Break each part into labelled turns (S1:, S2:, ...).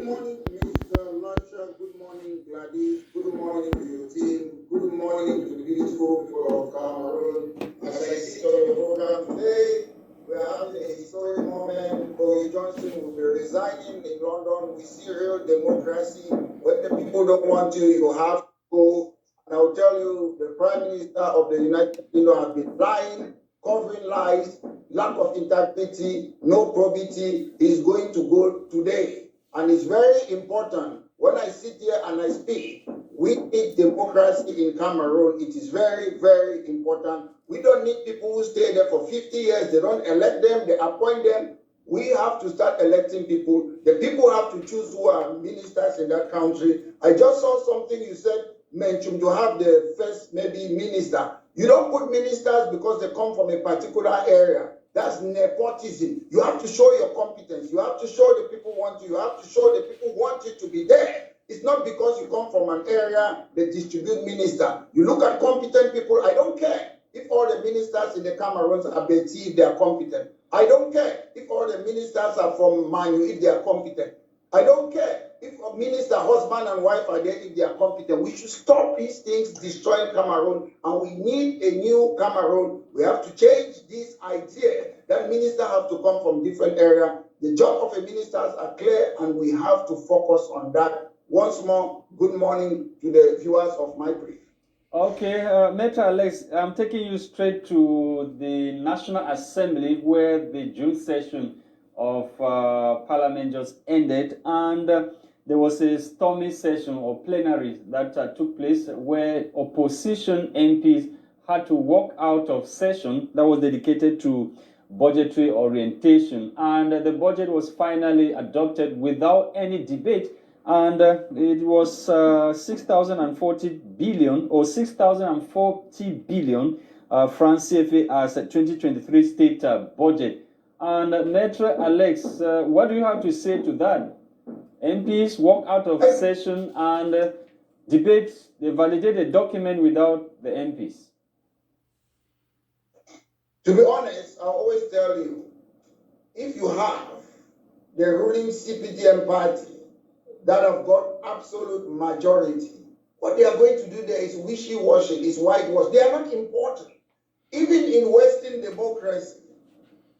S1: morning, Mr. Lasha. Good morning, Gladys. Good morning to your team. Good morning to the beautiful people of Cameroon. As I sit on your program today, we are having a historic moment. Boris Johnson will be resigning in London. We see real democracy. When the people don't want you, you have to go. And I'll tell you, the Prime Minister of the United Kingdom has been lying, covering lies, lack of integrity, no probity. He's going to go today. And it's very important. When I sit here and I speak, we need democracy in Cameroon. It is very, very important. We don't need people who stay there for 50 years. They don't elect them, they appoint them. We have to start electing people. The people have to choose who are ministers in that country. I just saw something you said, mentioned to have the first maybe minister. You don't put ministers because they come from a particular area. That's nepotism. You have to show your competence. You have to show the people want you. You have to show the people want you to be there. It's not because you come from an area they distribute minister. You look at competent people. I don't care if all the ministers in the Cameroons are Betty if they are competent. I don't care if all the ministers are from Manu if they are competent. I don't care if a minister, husband and wife are there if they are competent. We should stop these things destroying Cameroon, and we need a new Cameroon. We have to change this idea that ministers have to come from different areas. The job of a minister are clear, and we have to focus on that. Once more, good morning to the viewers of my brief.
S2: Okay, MaitreANL, I'm taking you straight to the National Assembly where the June session of Parliament just ended, and there was a stormy session or plenary that took place where opposition MPs had to walk out of session that was dedicated to budgetary orientation, and the budget was finally adopted without any debate, and it was 6,040 billion or 6,040 billion francs CFA as a 2023 state budget. And MaitreANL, what do you have to say to that? MPs walk out of session and debate, they validate a document without the MPs.
S1: To be honest, I always tell you, if you have the ruling CPDM party that have got absolute majority, what they are going to do there is wishy-washy, is whitewash. They are not important. Even in Western democracy,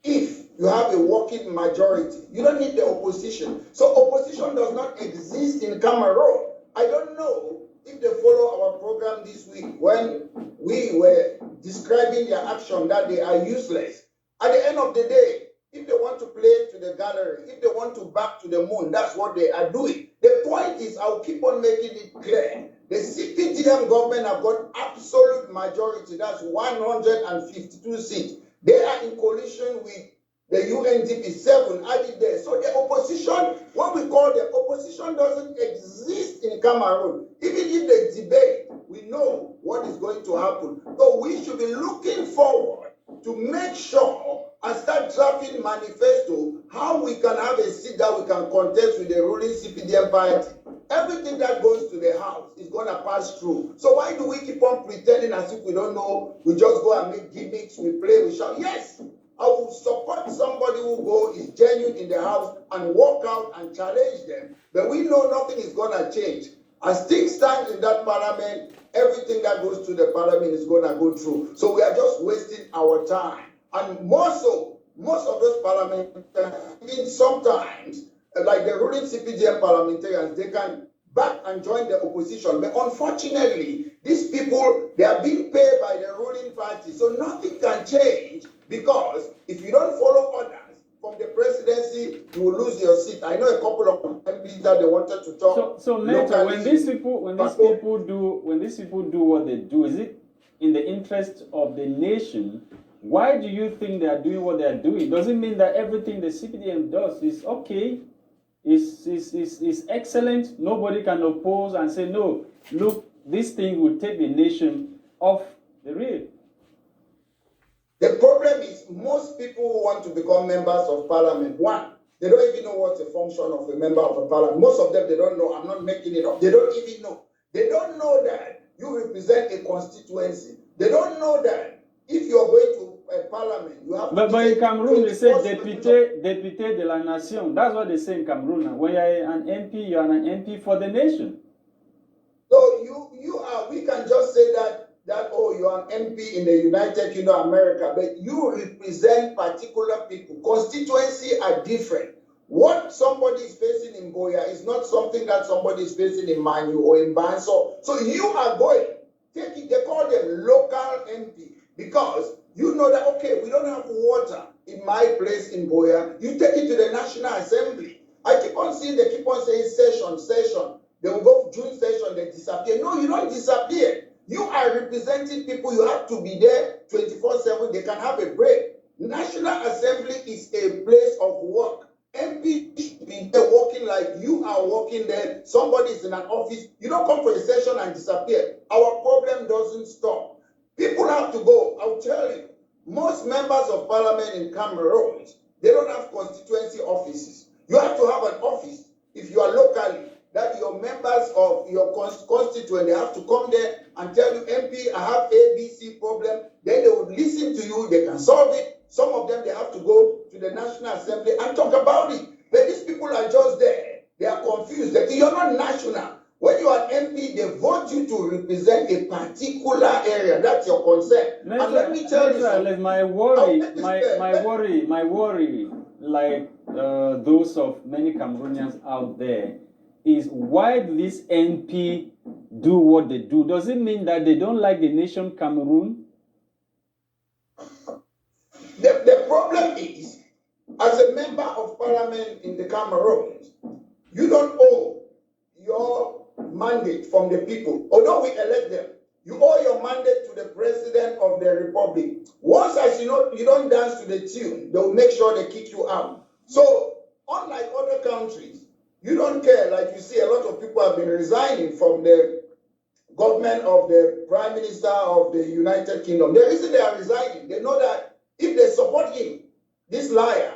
S1: if you have a working majority, you don't need the opposition. So opposition does not exist in Cameroon. I don't know if they follow our program this week when we were describing their action that they are useless. At the end of the day, if they want to play to the gallery, if they want to back to the moon, that's what they are doing. The point is, I'll keep on making it clear. The CPDM government have got absolute majority. That's 152 seats. They are in coalition with the UNDP 7 added there. So the opposition, what we call the opposition, doesn't exist in Cameroon. Even if they debate, we know what is going to happen. So we should be looking forward to make sure and start drafting manifesto how we can have a seat that we can contest with the ruling CPDM party. Everything that goes to the house is going to pass through. So why do we keep on pretending as if we don't know? We just go and make gimmicks, we play, we shout. Yes, I will support somebody who is genuine in the house and walk out and challenge them. But we know nothing is going to change. As things stand in that parliament, everything that goes to the parliament is going to go through. So we are just wasting our time. And more so, most of those parliamentarians, sometimes, like the ruling CPDM parliamentarians, they can back and join the opposition. But unfortunately, these people, they are being paid by the ruling party. So nothing can change, because if you don't follow orders from the presidency, you will lose your seat. I know a couple of MPs that they wanted to talk.
S2: So Meta, when these people do what they do, is it in the interest of the nation? Why do you think they are doing what they are doing? Does it mean that everything the CPDM does is okay, is excellent? Nobody can oppose and say, no, look, this thing will take the nation off the rail.
S1: The problem is most people who want to become members of parliament, one, they don't even know what's the function of a member of a parliament. Most of them, they don't know. I'm not making it up. They don't even know. They don't know that you represent a constituency. They don't know that if you're going to parliament, you have to
S2: But in Cameroon, they say
S1: 24
S2: député de la nation. That's what they say in Cameroon now. When you're an MP, you're an MP for the nation.
S1: So we can just say that oh, you are an MP in the United Kingdom, America, but you represent particular people. Constituency are different. What somebody is facing in Boya is not something that somebody is facing in Manu or in Banso. So you are going, take it, they call them local MP because you know that, okay, we don't have water in my place in Boya. You take it to the National Assembly. I keep on seeing, they keep on saying session. They will go June session, they disappear. No, you don't disappear. You are representing people. You have to be there 24/7. They can have a break. National Assembly is a place of work. MP should be there working like you are working there. Somebody is in an office. You don't come for a session and disappear. Our problem doesn't stop. People have to go. I'll tell you, most members of parliament in Cameroon, they don't have constituency offices. You have to have an office if you are locally, that your members of your constituent, they have to come there and tell you, MP, I have ABC problem. Then they would listen to you, they can solve it. Some of them, they have to go to the National Assembly and talk about it. But these people are just there. They are confused. They think you're not national. When you are MP, they vote you to represent a particular area. That's your concern. And let me tell you something.
S2: My worry, like those of many Cameroonians out there, is why do this MP do what they do? Does it mean that they don't like the nation Cameroon?
S1: The problem is, as a member of parliament in the Cameroons, you don't owe your mandate from the people. Although we elect them, you owe your mandate to the president of the republic. Once, as you know, you don't dance to the tune, they'll make sure they kick you out. So, unlike other countries, you don't care. Like you see, a lot of people have been resigning from the government of the Prime Minister of the United Kingdom. The reason they are resigning, they know that if they support him, this liar,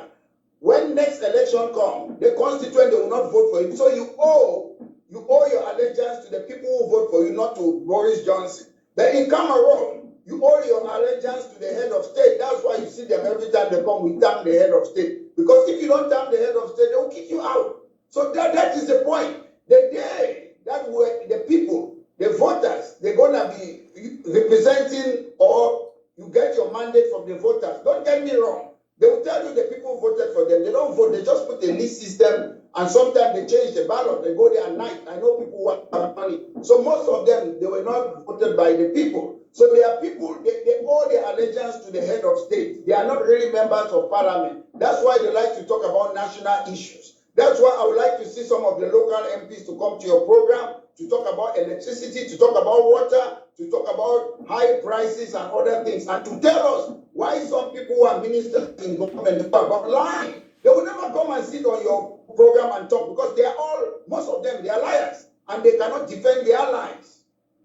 S1: when next election comes, the constituent, they will not vote for him. So you owe your allegiance to the people who vote for you, not to Boris Johnson. But in Cameroon, you owe your allegiance to the head of state. That's why you see them every time they come, we thank the head of state. Because if you don't thank the head of state, they will kick you out. So that is the point. The day that the people, the voters, they're going to be representing, or you get your mandate from the voters. Don't get me wrong. They will tell you the people voted for them. They don't vote. They just put a list system, and sometimes they change the ballot. They go there at night. I know people want money. So most of them, they were not voted by the people. So they are people, they owe their allegiance to the head of state. They are not really members of parliament. That's why they like to talk about national issues. That's why I would like to see some of the local MPs to come to your program, to talk about electricity, to talk about water, to talk about high prices and other things, and to tell us why some people who are ministers in government talk about lying. They will never come and sit on your program and talk, because they are all, most of them, they are liars, and they cannot defend their lies.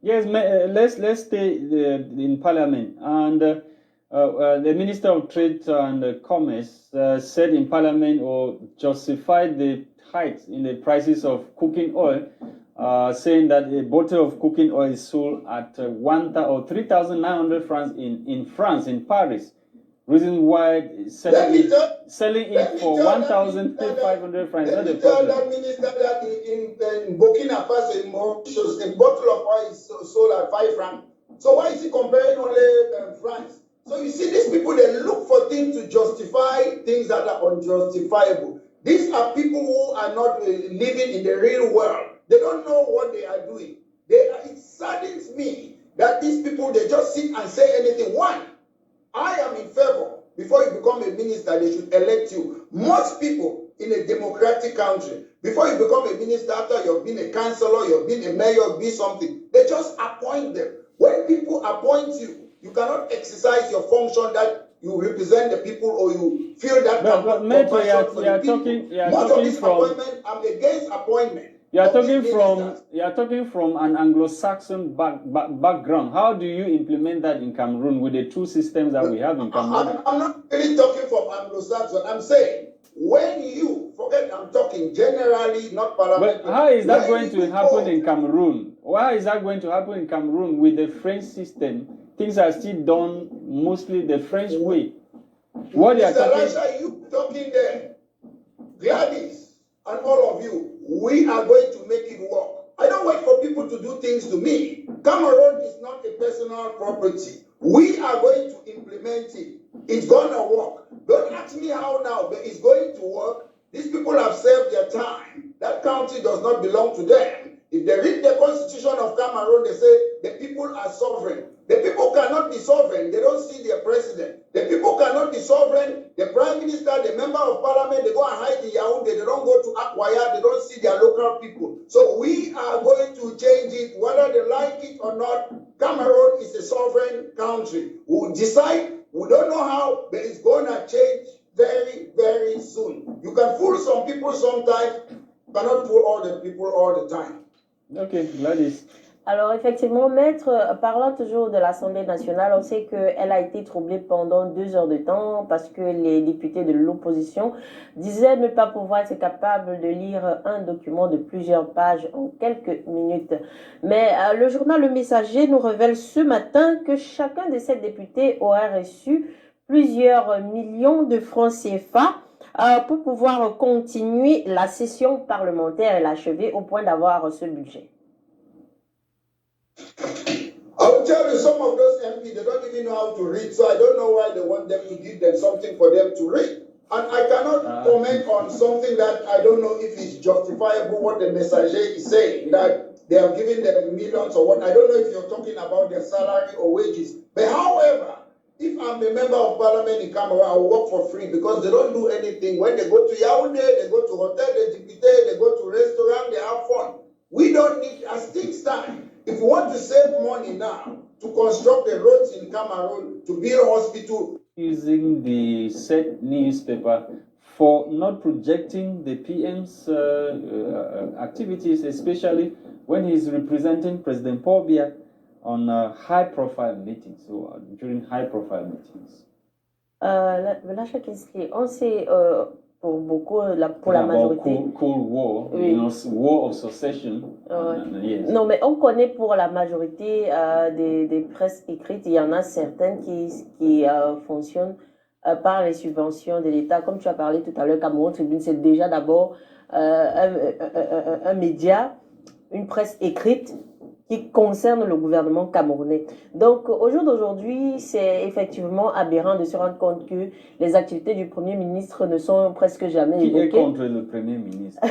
S2: Yes, let's stay in Parliament. And the Minister of Trade and Commerce said in Parliament, or justified the hikes in the prices of cooking oil, saying that a bottle of cooking oil is sold at 3,900 francs in France, in Paris. Reason why selling it for 1,500 francs.
S1: Let me tell that minister that in Burkina Faso, in Mauritius, a bottle of oil is sold at 5 francs. So why is he comparing only France? So you see, these people, they look for things to justify things that are unjustifiable. These are people who are not living in the real world. They don't know what they are doing. It saddens me that these people, they just sit and say anything. One, I am in favor, before you become a minister, they should elect you. Most people in a democratic country, before you become a minister, after you've been a councillor, you've been a mayor, you've been something, they just appoint them. When people appoint you, you cannot exercise your function that you represent the people, or you feel that compassion for the people. Most of these appointments, I'm against appointment.
S2: You are talking from an Anglo-Saxon background. How do you implement that in Cameroon with the two systems that we have in Cameroon?
S1: I'm not really talking from Anglo-Saxon. I'm saying, when you forget, I'm talking generally, not parliamentary.
S2: But how is that going to happen in Cameroon? Why is that going to happen in Cameroon with the French system things are still done mostly the French way. What they are
S1: Mr.
S2: talking,
S1: Lasha, you talking there, Gladys, and all of you, we are going to make it work. I don't wait for people to do things to me. Cameroon is not a personal property. We are going to implement it. It's gonna work. Don't ask me how now, but it's going to work. These people have served their time. That country does not belong to them. If they read the constitution of Cameroon, they say the people are sovereign. The people cannot be sovereign. They don't see their president. The people cannot be sovereign. The prime minister, the member of parliament, they go and hide in Yaoundé. They don't go to Akwaya. They don't see their local people. So we are going to change it, whether they like it or not. Cameroon is a sovereign country. We'll decide. We don't know how, but it's going to change very, very soon. You can fool some people sometimes, cannot fool all the people all the time.
S2: Okay, Gladys.
S3: Alors effectivement, Maître, parlant toujours de l'Assemblée nationale, on sait qu'elle a été troublée pendant 2 heures de temps parce que les députés de l'opposition disaient ne pas pouvoir être capables de lire un document de plusieurs pages en quelques minutes. Mais le journal Le Messager nous révèle ce matin que chacun de ces députés aurait reçu plusieurs millions de francs CFA pour pouvoir continuer la session parlementaire et l'achever au point d'avoir ce budget.
S1: I will tell you, some of those MPs, they don't even know how to read, so I don't know why they want them to give them something for them to read. And I cannot comment on something that I don't know if it's justifiable, what the Messager is saying, that they have given them millions or what. I don't know if you're talking about their salary or wages. But however, if I'm a member of parliament in Cameroon, I will work for free because they don't do anything. When they go to Yaoundé, they go to hotel, they go to restaurant, they have fun. We don't need, as things stand, if you want to save money now to construct the roads in Cameroon, to build hospital.
S2: Using the said newspaper for not projecting the PM's activities, especially when he's representing President Biya on high-profile meetings, so during high-profile meetings.
S3: On sait pour beaucoup, pour la majorité.
S2: Cold War,
S3: oui.
S2: You know, War of Secession. Yes.
S3: Non, mais on connaît pour la majorité des presses écrites, il y en a certaines qui fonctionnent par les subventions de l'État. Comme tu as parlé tout à l'heure, Cameroun Tribune, c'est déjà d'abord un média, une presse écrite qui concerne le gouvernement camerounais. Donc, au jour d'aujourd'hui, c'est effectivement aberrant de se rendre compte que les activités du Premier ministre ne sont presque jamais évoquées.
S2: Qui est contre le Premier ministre?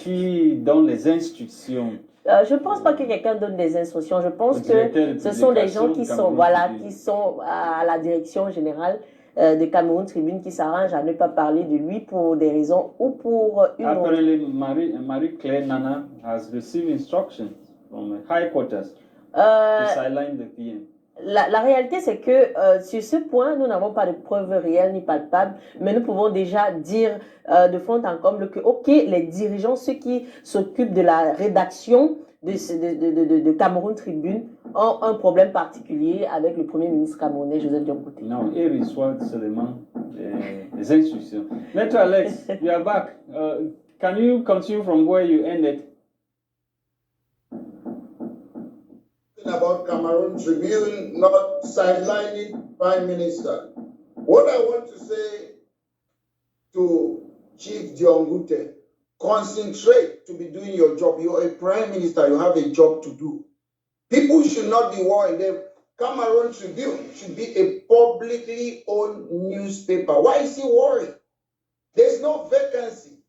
S2: Qui donne les instructions?
S3: Je ne pense pas que quelqu'un donne des instructions. Je pense que ce sont des gens qui sont, qui sont à la direction générale de Cameroun Tribune qui s'arrangent à ne pas parler de lui pour des raisons ou pour une autre.
S2: Apparently, Marie-Claire Nana has received instructions from high quarters to sideline the PM.
S3: La réalité, c'est que sur ce point, nous n'avons pas de preuves réelles ni palpables, mais nous pouvons déjà dire de fond en comble que, ok, les dirigeants, ceux qui s'occupent de la rédaction de Cameroun Tribune, ont un problème particulier avec le Premier ministre camerounais, Joseph Diomboté.
S2: Non, ils reçoivent seulement les instructions. Maître Alex, you are back. Can you continue from where you ended?
S1: About Cameroon Tribune not sidelining Prime Minister. What I want to say to Chief Diongute, concentrate to be doing your job. You're a Prime Minister, you have a job to do. People should not be worried. The Cameroon Tribune should be a publicly owned newspaper. Why is he worried? There's no vacancy.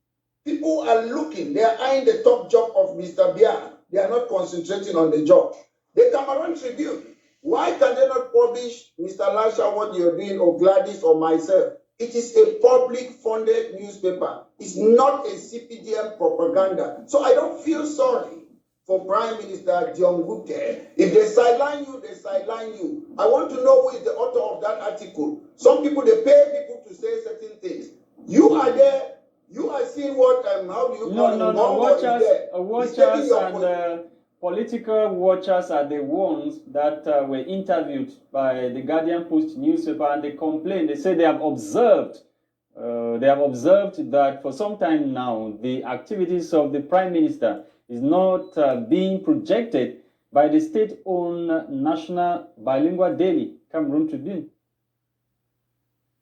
S1: People are looking, they are eyeing the top job of Mr. Biya. They are not concentrating on the job. The Cameroon Tribune, why can they not publish, Mr. Lasha, what you're doing, or Gladys, or myself? It is a public-funded newspaper. It's not a CPDM propaganda. So I don't feel sorry for Prime Minister Diongute. If they sideline you, they sideline you. I want to know who is the author of that article. Some people, they pay people to say certain things. You are there. You are seeing what, how do you call it?
S2: No. Watchers and political watchers are the ones that were interviewed by the Guardian Post newspaper, and they complain. They say they have observed that for some time now the activities of the Prime Minister is not being projected by the state-owned national bilingual daily, Cameroon Tribune.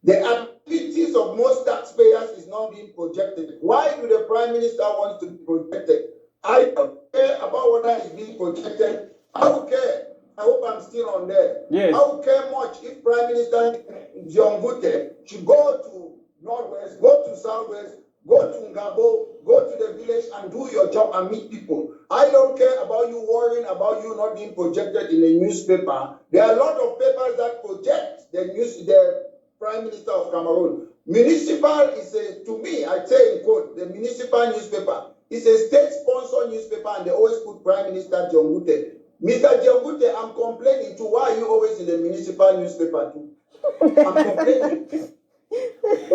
S1: The activities of most taxpayers is not being projected. Why do the Prime Minister want to be projected? I don't care about whether it's being projected. I don't care. I hope I'm still on there.
S2: Yes.
S1: I don't care much if Prime Minister Diongute should go to Northwest, go to Southwest, go to Ngabo, go to the village and do your job and meet people. I don't care about you worrying about you not being projected in a newspaper. There are a lot of papers that project the Prime Minister of Cameroon. Municipal is to me, I say in quote, the municipal newspaper is a state-sponsored newspaper and they always put Prime Minister Diongute. Mr. Diongute, I'm complaining to why are you always in the municipal newspaper too? I'm complaining.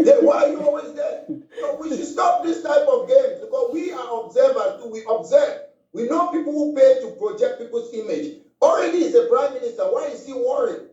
S1: Then why are you always there? So we should stop this type of games because we are observers too. We observe. We know people who pay to project people's image. Already is a prime minister. Why is he worried?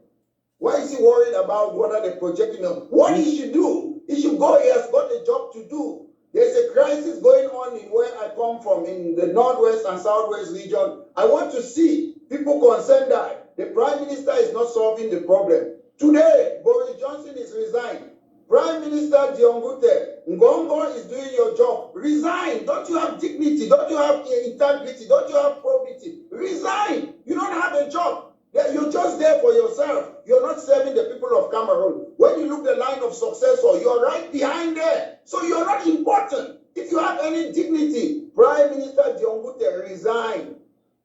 S1: Why is he worried about whether they're projecting him? What he should do, he should go, he has got a job to do. There's a crisis going on in where I come from, in the Northwest and Southwest region. I want to see people concerned that the Prime Minister is not solving the problem. Today, Boris Johnson is resigned. Prime Minister Diongute, Ngongo is doing your job. Resign. Don't you have dignity? Don't you have integrity? Don't you have probity? Resign. You don't have a job. You're just there for yourself. You're not serving the people of Cameroon. When you look the line of successor, you're right behind there. So you're not important. If you have any dignity, Prime Minister Diongute, resign.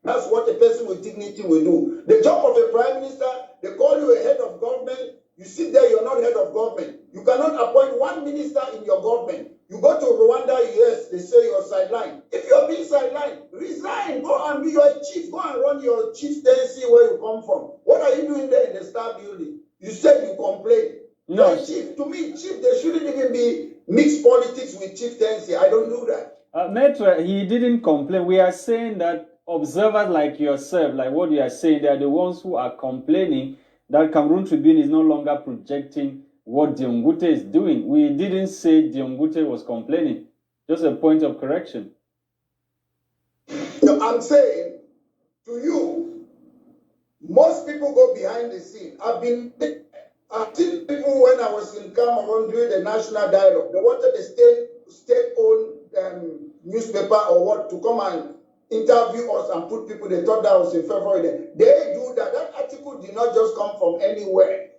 S1: That's what a person with dignity will do. The job of a prime minister, they call you a head of government. You sit there, you're not head of government. You cannot appoint one minister in your government. You go to Rwanda, yes, they say you're sidelined. If you're being sidelined, resign. Go and be your chief. Go and run your chieftaincy where you come from. What are you doing there in the Star Building? You said you complain.
S2: No.
S1: You're a chief. To me, chief, there shouldn't even be mixed politics with chieftaincy. I don't do that.
S2: Maitre, he didn't complain. We are saying that observers like yourself, like what you are saying, they are the ones who are complaining that Cameroon Tribune is no longer projecting what Diongute is doing. We didn't say Diongute was complaining. Just a point of correction.
S1: No, I'm saying to you, most people go behind the scene. I've seen people when I was in Cameroon during the national dialogue. They wanted a state-owned newspaper or what to come and interview us and put people. They thought that was in favor of them. They do that. That article did not just come from anywhere.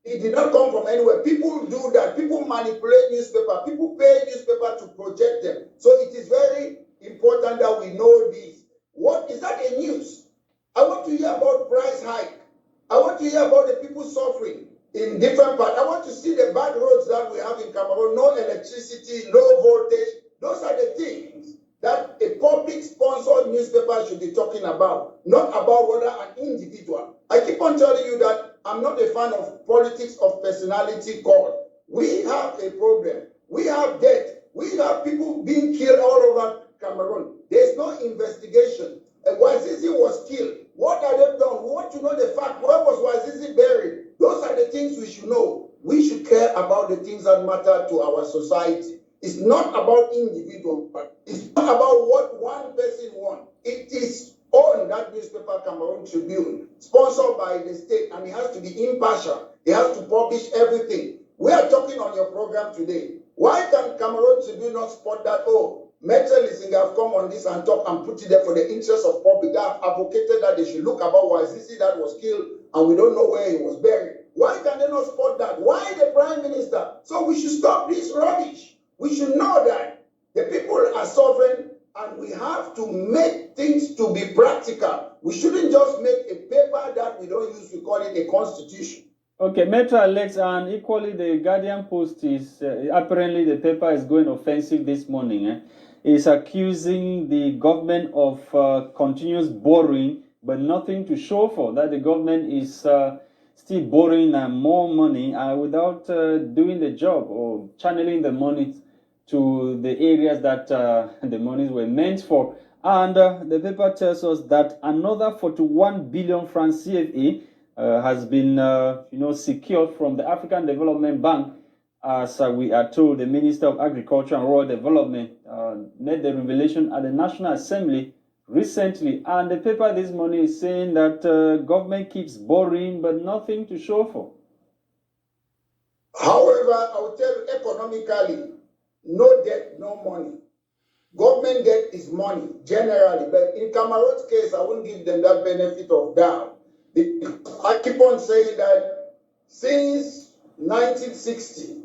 S1: It did not come from anywhere. People do that. People manipulate newspaper. People pay newspaper to project them. So it is very important that we know this. What is that a news? I want to hear about price hike. I want to hear about the people suffering in different parts. I want to see the bad roads that we have in Cameroon. No electricity, low voltage. Those are the things that a public sponsored newspaper should be talking about, not about whether an individual. I keep on telling you that I'm not a fan of politics of personality call. We have a problem. We have death. We have people being killed all over Cameroon. There's no investigation. Wazizi was killed. What are they done? We want to know the fact. Where was Wazizi buried? Those are the things we should know. We should care about the things that matter to our society. It's not about individual. It's not about what one person wants. It is on that newspaper, Cameroon Tribune, sponsored by the state, and it has to be impartial. It has to publish everything. We are talking on your program today. Why can Cameroon Tribune not spot that? Oh, MaitreANL have come on this and talk and put it there for the interest of public. They have advocated that they should look about Wazizi that was killed and we don't know where he was buried. Why can they not spot that? Why the Prime Minister? So we should stop this rubbish. We should know that the people are sovereign and we have to make things to be practical. We shouldn't just make a paper that we don't use. We call it a constitution.
S2: Okay, MaitreANL, and equally the Guardian Post is, apparently the paper is going offensive this morning. Is accusing the government of continuous borrowing, but nothing to show for, that the government is still borrowing more money without doing the job or channeling the money to the areas that the monies were meant for. And the paper tells us that another 41 billion francs CFA has been secured from the African Development Bank. As we are told, the Minister of Agriculture and Rural Development made the revelation at the National Assembly recently, and the paper this morning is saying that government keeps borrowing but nothing to show for.
S1: However, I will tell you economically, no debt, no money. Government debt is money, generally, but in Cameroon's case, I won't give them that benefit of doubt. I keep on saying that since 1960,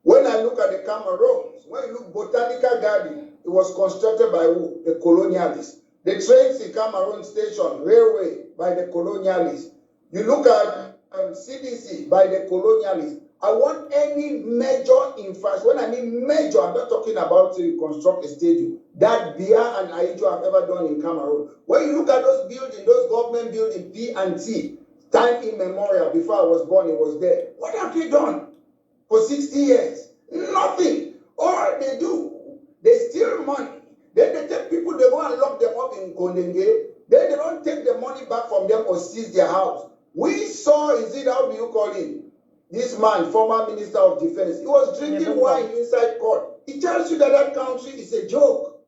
S1: when I look at the Cameroons, when you look Botanical Garden, it was constructed by who? The colonialists. The trains in Cameroon station, railway, by the colonialists. You look at CDC, by the colonialists. I want any major infrastructure. When I mean major, I'm not talking about to construct a stadium. That Biya and Aijo have ever done in Cameroon. When you look at those buildings, those government buildings, P&T, time immemorial, before I was born, it was there. What have they done for 60 years? Nothing. All they do, they steal money. Then they take people, they go and lock them up in Kondenge. Then they don't take the money back from them or seize their house. We saw, how do you call him? This man, former Minister of Defense, he was drinking wine inside court. It tells you that that country is a joke.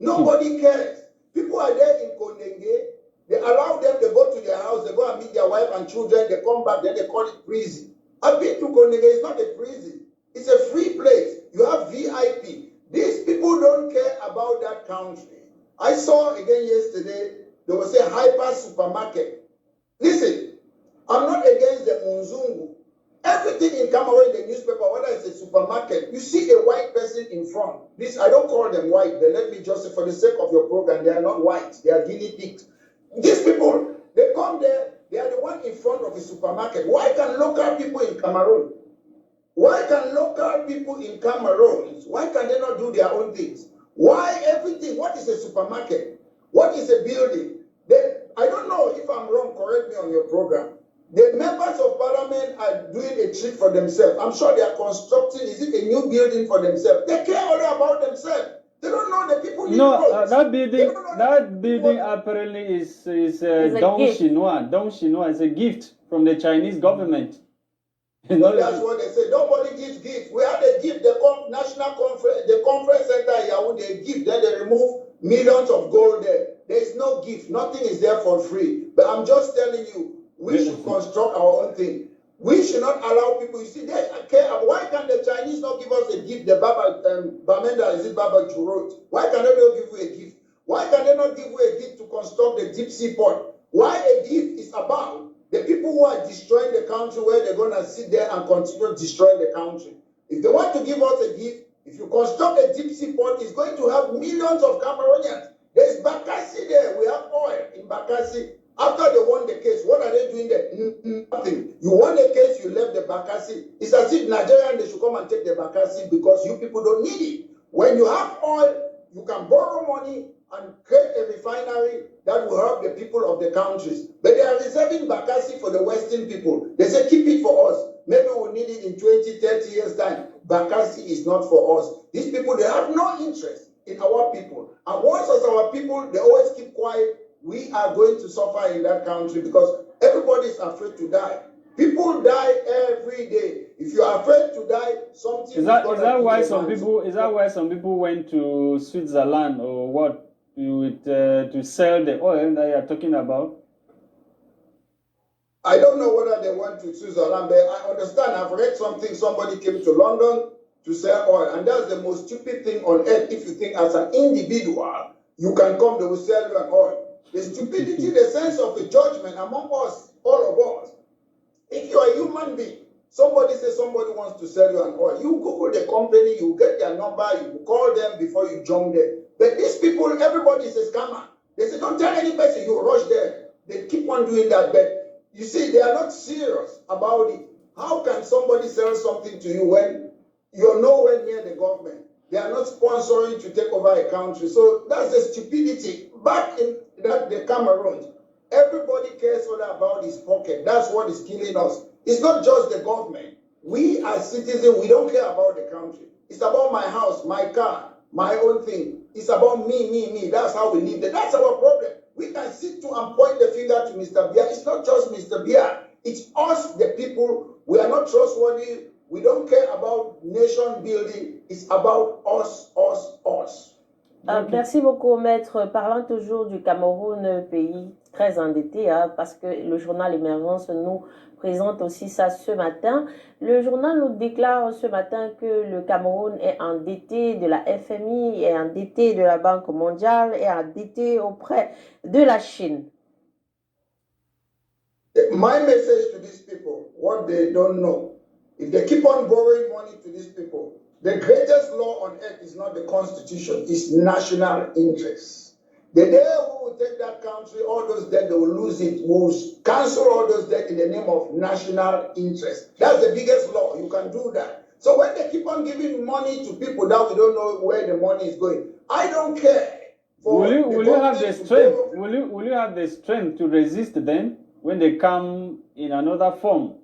S1: Nobody cares. People are there in Kondenge. They allow them, they go to their house, they go and meet their wife and children, they come back, then they call it prison. I've been to Kondenge, it's not a prison. It's a free place. You have VIP. These people don't care about that country. I saw again yesterday, there was a hyper supermarket. Listen, I'm not against the Munzungu. Everything in Cameroon, the newspaper, whether it's a supermarket, you see a white person in front. This, I don't call them white, but let me just say, for the sake of your program, they are not white, they are guinea pigs. These people, they come there, they are the one in front of the supermarket. Why can local people in Cameroon? Why can local people in Cameroon, why can they not do their own things? Why everything? What is a supermarket? What is a building? Then, I don't know if I'm wrong, correct me on your program. The members of parliament are doing a treat for themselves. I'm sure they are constructing, is it a new building for themselves? They care only about themselves. They don't know the people need roads.
S2: That building apparently is Don Chinois. It's a gift from the Chinese government.
S1: No, that's what they say. Nobody gives gifts. We had a gift, the national conference, the conference center here, they give, then they remove millions of gold there. There is no gift. Nothing is there for free. But I'm just telling you, we should construct our own thing. We should not allow people, you see, they care. Why can the Chinese not give us a gift? The Bamenda, is it Baba Jurot? Why can they not give you a gift? Why can they not give you a gift to construct the deep sea port? Why a gift is about the people who are destroying the country, where they're going to sit there and continue destroying the country. If they want to give us a gift, if you construct a deep sea port, it's going to have millions of Cameroonians. There's Bakassi there. We have oil in Bakassi. After they won the case, what are they doing there? Nothing. You won the case, you left the Bakassi. It's as if Nigerians, they should come and take the Bakassi because you people don't need it. When you have oil, you can borrow money and create a refinery that will help the people of the countries. But they are reserving Bakassi for the Western people. They say, keep it for us. Maybe we'll need it in 20, 30 years' time. Bakassi is not for us. These people, they have no interest in our people. And once as our people, they always keep quiet, we are going to suffer in that country because everybody is afraid to die. People die every day. If you are afraid to die, something
S2: is that why some people went to Switzerland or what to sell the oil that you are talking about?
S1: I don't know whether they went to Switzerland, but I understand. I've read something. Somebody came to London to sell oil, and that's the most stupid thing on earth. If you think as an individual you can come, they will sell you an oil. The stupidity, the sense of a judgment among us, all of us. If you are a human being, somebody says somebody wants to sell you an oil, you Google the company, you get their number, you call them before you jump there. But these people, everybody is a scammer. They say, don't tell any person, you rush there. They keep on doing that. But you see, they are not serious about it. How can somebody sell something to you when you're nowhere near the government? They are not sponsoring to take over a country. So that's the stupidity. Back in the Cameroons, everybody cares all about his pocket. That's what is killing us. It's not just the government. We as citizens, we don't care about the country. It's about my house, my car, my own thing. It's about me. That's how we live there. That's our problem. We can sit to and point the finger to Mr. Biya. It's not just Mr. Biya. It's us, the people. We are not trustworthy. We don't care about nation building. It's about us.
S3: Merci beaucoup, maître. Parlant toujours du Cameroun, pays très endetté, hein, parce que le journal Émergence nous présente aussi ça ce matin. Le journal nous déclare ce matin que le Cameroun est endetté de la FMI, est endetté de la Banque mondiale, est endetté auprès de la Chine.
S1: My message to these people, what they don't know, if they keep on borrowing money to these people, the greatest law on earth is not the constitution, it's national interest. The day we will take that country, all those debt, they will lose it. We will cancel all those debt in the name of national interest. That's the biggest law. You can do that. So when they keep on giving money to people that we don't know where the money is going, I don't care.
S2: Will you have the strength? Will you have the strength to resist them when they come in another form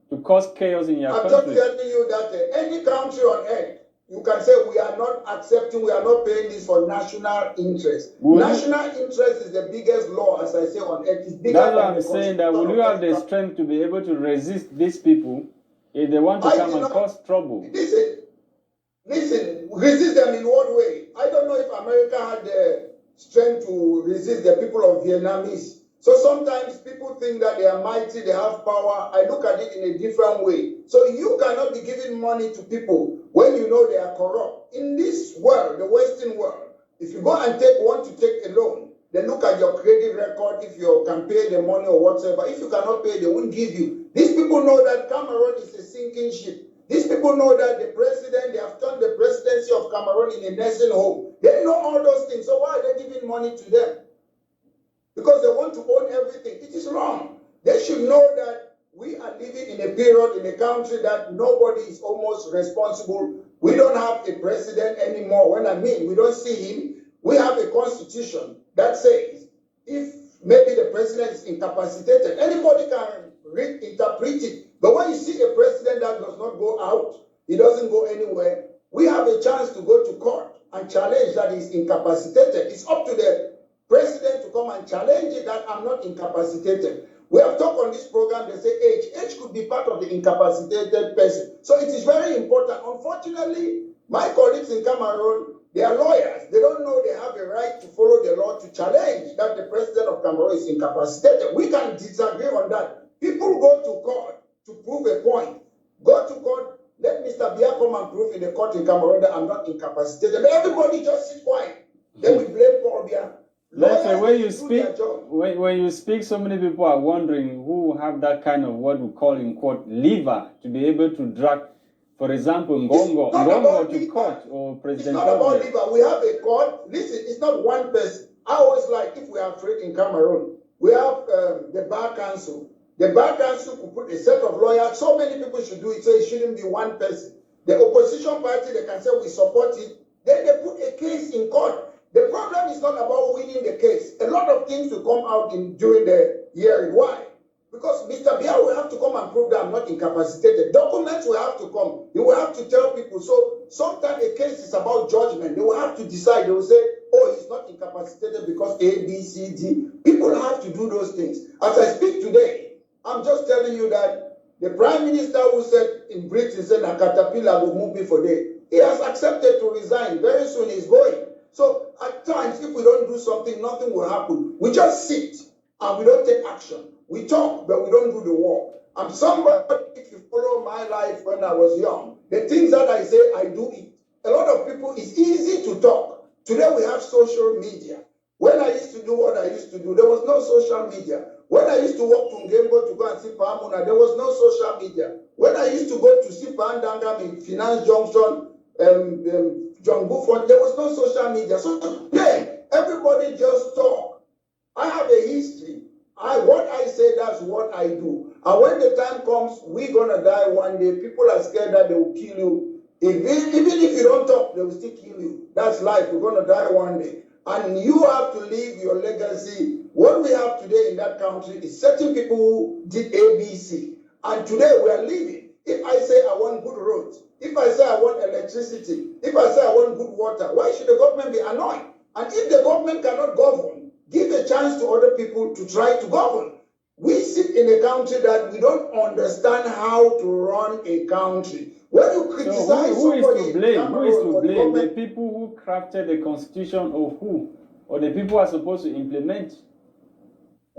S2: to cause chaos in your country?
S1: I'm just telling you that any country on earth, you can say we are not accepting, we are not paying this for national interest. National interest is the biggest law, as I say, on earth. It's bigger
S2: That's what
S1: than
S2: I'm saying, that will you have the strength to be able to resist these people if they want to come and cause trouble?
S1: Listen, resist them in what way? I don't know if America had the strength to resist the people of Vietnamese. So sometimes people think that they are mighty, they have power. I look at it in a different way. So you cannot be giving money to people when you know they are corrupt. In this world, the Western world, if you go and want to take a loan, they look at your credit record, if you can pay the money or whatever. If you cannot pay, they won't give you. These people know that Cameroon is a sinking ship. These people know that the president, they have turned the presidency of Cameroon in a nursing home. They know all those things. So why are they giving money to them? Because they want to own everything. It is wrong. They should know that we are living in a period in a country that nobody is almost responsible. We don't have a president anymore. When I mean we don't see him, we have a constitution that says if maybe the president is incapacitated, anybody can reinterpret it. But when you see a president that does not go out, he doesn't go anywhere, we have a chance to go to court and challenge that he's incapacitated. It's up to the president to come and challenge it that I'm not incapacitated. We have talked on this program, they say age. Age could be part of the incapacitated person. So it is very important. Unfortunately, my colleagues in Cameroon, they are lawyers. They don't know they have a right to follow the law to challenge that the president of Cameroon is incapacitated. We can disagree on that. People go to court to prove a point. Go to court, let Mr. Biya come and prove in the court in Cameroon that I'm not incapacitated. But everybody just sit quiet. Then we blame Paul Biya.
S2: Like when you speak, so many people are wondering who have that kind of what we call in court lever to be able to drag, for example, Ngongo to court or President.
S1: It's not about lever. We have a court. Listen, it's not one person. I always like, if we are afraid in Cameroon, we have the Bar Council. The Bar Council could put a set of lawyers. So many people should do it, so it shouldn't be one person. The opposition party, they can say we support it. Then they put a case in court. The problem is not about winning the case. A lot of things will come out during the hearing. Why? Because Mr. Biya will have to come and prove that I'm not incapacitated. Documents will have to come. He will have to tell people. So sometimes a case is about judgment. They will have to decide. They will say, oh, he's not incapacitated because A, B, C, D. People have to do those things. As I speak today, I'm just telling you that the Prime Minister who said in Britain, said a caterpillar will move me for day. He has accepted to resign. Very soon he's going. So at times, if we don't do something, nothing will happen. We just sit and we don't take action. We talk, but we don't do the work. I'm somebody, if you follow my life when I was young, the things that I say, I do it. A lot of people, it's easy to talk. Today we have social media. When I used to do what I used to do, there was no social media. When I used to walk to Ngembo to go and see Pamuna, there was no social media. When I used to go to see Pandangam in Finance Junction, John Buffon, there was no social media. So today, everybody just talk. I have a history. What I say, that's what I do. And when the time comes, we're going to die one day. People are scared that they will kill you. Even if you don't talk, they will still kill you. That's life. We're going to die one day. And you have to leave your legacy. What we have today in that country is certain people who did ABC. And today we are living. If I say I want good roads, if I say I want electricity, if I say I want good water, why should the government be annoyed? And if the government cannot govern, give a chance to other people to try to govern. We sit in a country that we don't understand how to run a country. When you criticize
S2: who is
S1: somebody
S2: to blame?
S1: in
S2: Who is
S1: Cameroon
S2: to
S1: or the
S2: blame? The
S1: government,
S2: people who crafted the constitution, of who? Or the people who are supposed to implement?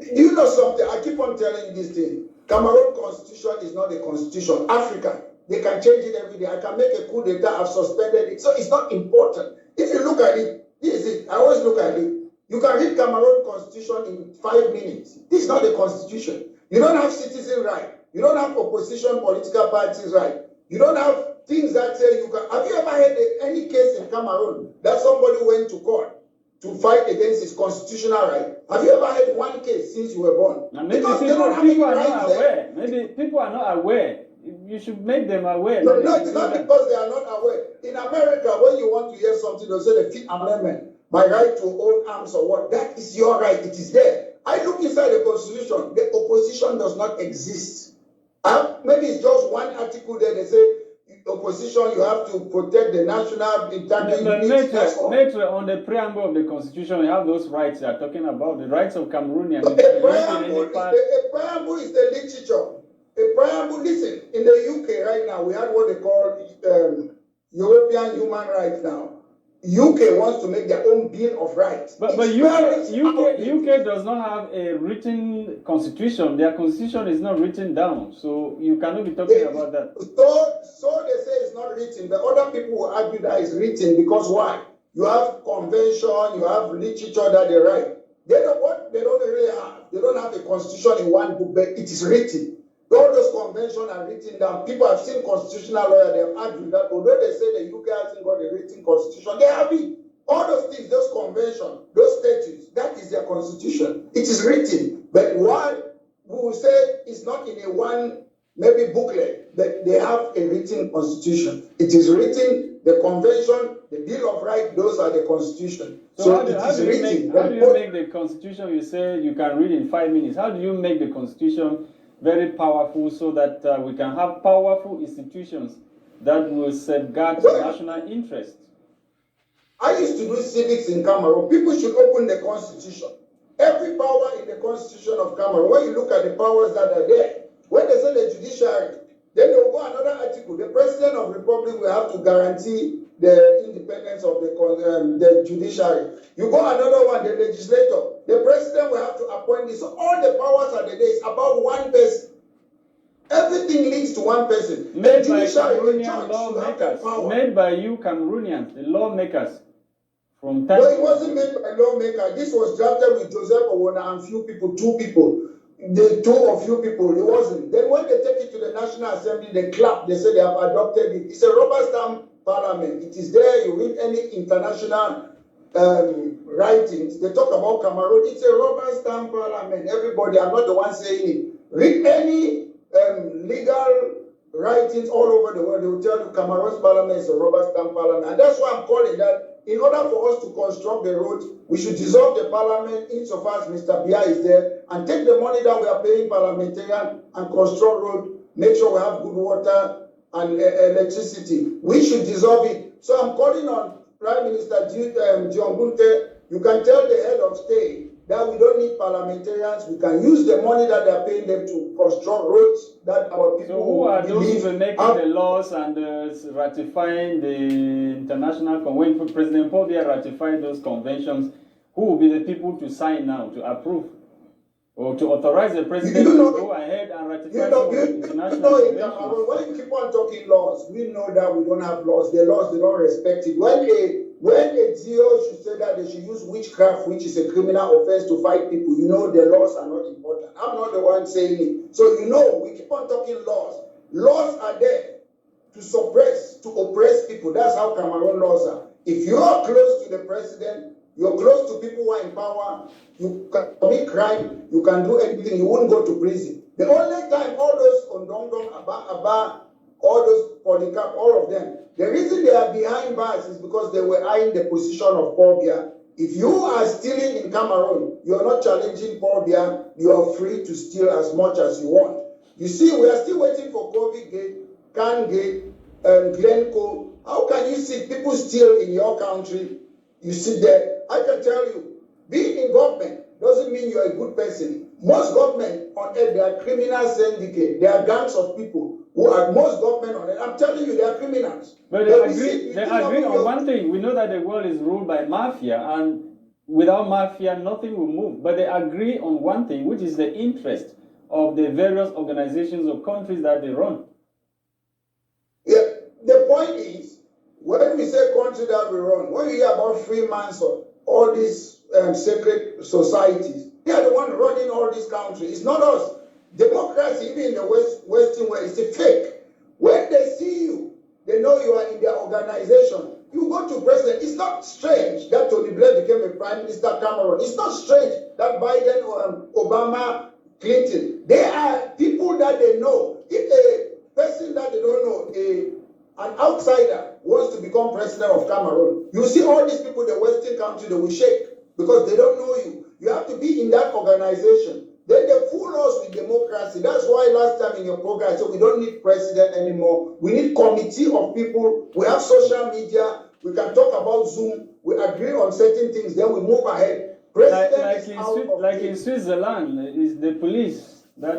S1: do you know something? I keep on telling you this thing. Cameroon constitution is not a constitution. Africa, they can change it every day. I can make a coup d'etat, I've suspended it. So it's not important. If you look at it, this is it. I always look at it. You can read Cameroon constitution in 5 minutes. This is not a constitution. You don't have citizen right. You don't have opposition political parties right. You don't have things that say you can. Have you ever had any case in Cameroon that somebody went to court to fight against his constitutional right? Have you ever had one case since you were born?
S2: Now maybe
S1: Because they don't have any
S2: people are not
S1: rights there.
S2: aware. Maybe people are not aware. You should make them aware.
S1: No,
S2: that
S1: no,
S2: they
S1: it's
S2: should do
S1: not
S2: that.
S1: because they are not aware. In America, when you want to hear something, they'll say the Fifth Amendment, my right to own arms or what. That is your right. It is there. I look inside the Constitution. The opposition does not exist. Maybe it's just one article there. They say opposition, you have to protect the national integrity.
S2: Maitre, on the preamble of the Constitution, you have those rights you are talking about, the rights of Cameroonians.
S1: A preamble is the literature. A preamble, listen, in the UK right now, we have what they call European human rights now. UK wants to make their own Bill of Rights.
S2: But UK does not have a written constitution. Their constitution is not written down, so you cannot be talking about that.
S1: So they say it's not written, but other people will argue that it's written because why? You have convention, you have literature that they write. They don't really have. They don't have a constitution in one book, but it is written. All those conventions are written down. People have seen constitutional lawyers, they have argued that although they say the UK hasn't got a written constitution, they have it. All those things, those conventions, those statutes, that is their constitution. It is written. But one we will say it's not in a one, maybe booklet, but they have a written constitution. It is written, the convention, the Bill of Rights, those are the constitution.
S2: So how do you make the constitution you say you can read in 5 minutes? How do you make the constitution very powerful so that we can have powerful institutions that will safeguard national interest?
S1: I used to do civics in Cameroon. People should open the constitution. Every power in the constitution of Cameroon, when you look at the powers that are there, when they say the judiciary, then they will go another article. The president of the republic will have to guarantee the independence of the judiciary. You go another one, the legislator. The president will have to appoint this. So all the powers are there. It's about one person. Everything leads to one person.
S2: Made by Cameroonian lawmakers. Made by you Cameroonians, the lawmakers. From time.
S1: No, it wasn't made by a lawmaker. This was drafted with Joseph Owona and few people, 2 people. The 2 or few people, it wasn't. Then when they take it to the National Assembly, they clap, they say they have adopted it. It's a rubber stamp parliament. It is there. You read any international writings, they talk about Cameroon. It's a rubber stamp parliament. Everybody, I'm not the one saying it. Read any legal writings all over the world, they will tell you Cameroon's parliament is a rubber stamp parliament. And that's why I'm calling that in order for us to construct the roads, we should dissolve the parliament insofar as Mr. Biya is there and take the money that we are paying parliamentarians and construct road, make sure we have good water and electricity. We should dissolve it. So I'm calling on Prime Minister John Gunte. You can tell the head of state that we don't need parliamentarians. We can use the money that they are paying them to construct roads that our people.
S2: So who are those who are making the laws and ratifying the international convention? When President Biya ratified those conventions, who will be the people to sign now, to approve, or to authorize the president to go ahead and ratify international conventions?
S1: When you keep on talking laws, we know that we don't have laws. The laws, they don't respect it. When a GO should say that they should use witchcraft, which is a criminal offense, to fight people, you know the laws are not important. I'm not the one saying it. So you know, we keep on talking laws. Laws are there to suppress, to oppress people. That's how Cameroon laws are. If you are close to the president, you're close to people who are in power, you can commit crime, you can do anything, you won't go to prison. The only time all those Ondongdong, Aba, all those Polycarp, all of them, the reason they are behind bars is because they were eyeing the position of Paul Biya. If you are stealing in Cameroon, you are not challenging Paul Biya, you are free to steal as much as you want. You see, we are still waiting for COVID Gate, Can Gate, Glencoe. How can you see people steal in your country? You sit there. I can tell you, Being in government doesn't mean you're a good person. Most government on earth, they are criminal syndicate. They are gangs of people who are most government on earth. I'm telling you, they are criminals.
S2: But they agree on one thing. We know that the world is ruled by mafia, and without mafia, nothing will move. But they agree on one thing, which is the interest of the various organizations or countries that they run.
S1: Yeah, the point is, when we say country that we run, when you hear about Freemason, all these secret societies, they are the one running all these countries. It's not us. Democracy, even in the Western world, is a fake. When they see you, they know you are in their organization. You go to president. It's not strange that Tony Blair became a prime minister, Cameroon. It's not strange that Biden or Obama, Clinton. They are people that they know. If a person that they don't know, an outsider wants to become president of Cameroon, you see all these people, the Western country, they will shake because they don't know you. You have to be in that organization. Then they fool us with democracy. That's why last time in your program I said we don't need president anymore. We need committee of people. We have social media. We can talk about Zoom. We agree on certain things. Then we move ahead.
S2: Like in Switzerland, it's the police that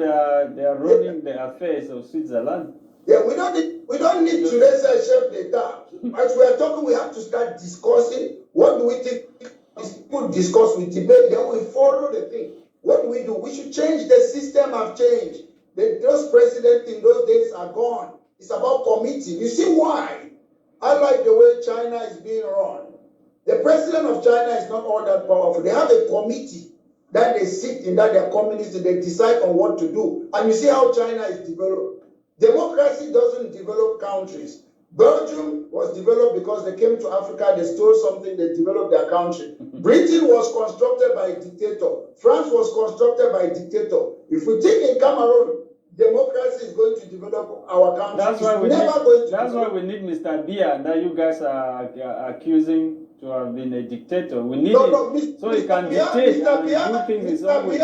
S2: they are running the affairs of Switzerland.
S1: Yeah, we don't need to raise a chef d'etat. As we are talking, we have to start discussing. What do we think? People discuss, we debate, then we follow the thing. What do? We should change the system. Have changed. Those presidents in those days are gone. It's about committee. You see why? I like the way China is being run. The president of China is not all that powerful. They have a committee that they sit in, that they're communists, and they decide on what to do. And you see how China is developed. Democracy doesn't develop countries. Belgium was developed because they came to Africa, they stole something, they developed their country. Britain was constructed by a dictator. France was constructed by a dictator. If we think in Cameroon, democracy is going to develop our country.
S2: That's why we need Mr. Biya that you guys are accusing to have been a dictator. We need so he can dictate and do things his own way.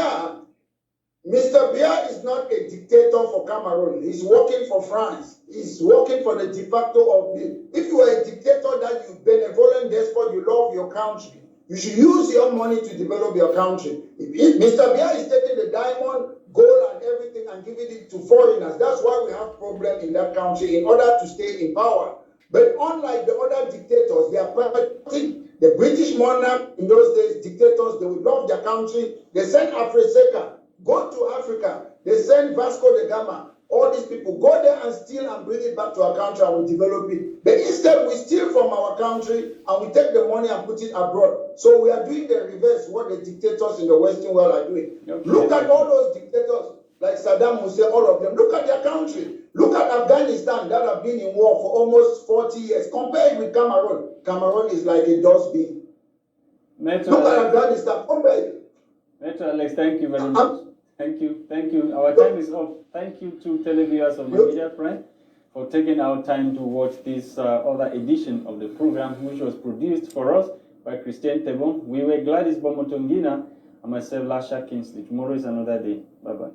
S1: Mr. Biya is not a dictator for Cameroon. He's working for France. He's working for the de facto of the. If you are a dictator that you benevolent despot, you love your country, you should use your money to develop your country. If Mr. Biya is taking the diamond, gold, and everything and giving it to foreigners, that's why we have problem in that country in order to stay in power. But unlike the other dictators, they are protecting the British monarch in those days. Dictators, they would love their country. They send Africa. Go to Africa. They send Vasco da Gama. All these people go there and steal and bring it back to our country and we develop it. But instead, we steal from our country and we take the money and put it abroad. So we are doing the reverse what the dictators in the Western world are doing. Okay. Look at all those dictators like Saddam Hussein, all of them. Look at their country. Look at Afghanistan that have been in war for almost 40 years. Compare it with Cameroon. Cameroon is like a dustbin. Look at Afghanistan. Compare it.
S2: MaitreANL, thank you very much. Thank you. Our time is up. Thank you to televiewers of my media friend for taking our time to watch this other edition of the program, which was produced for us by Christian Tebon. We were Gladys Bomotongina and myself, Lasha Kingsley. Tomorrow is another day. Bye-bye.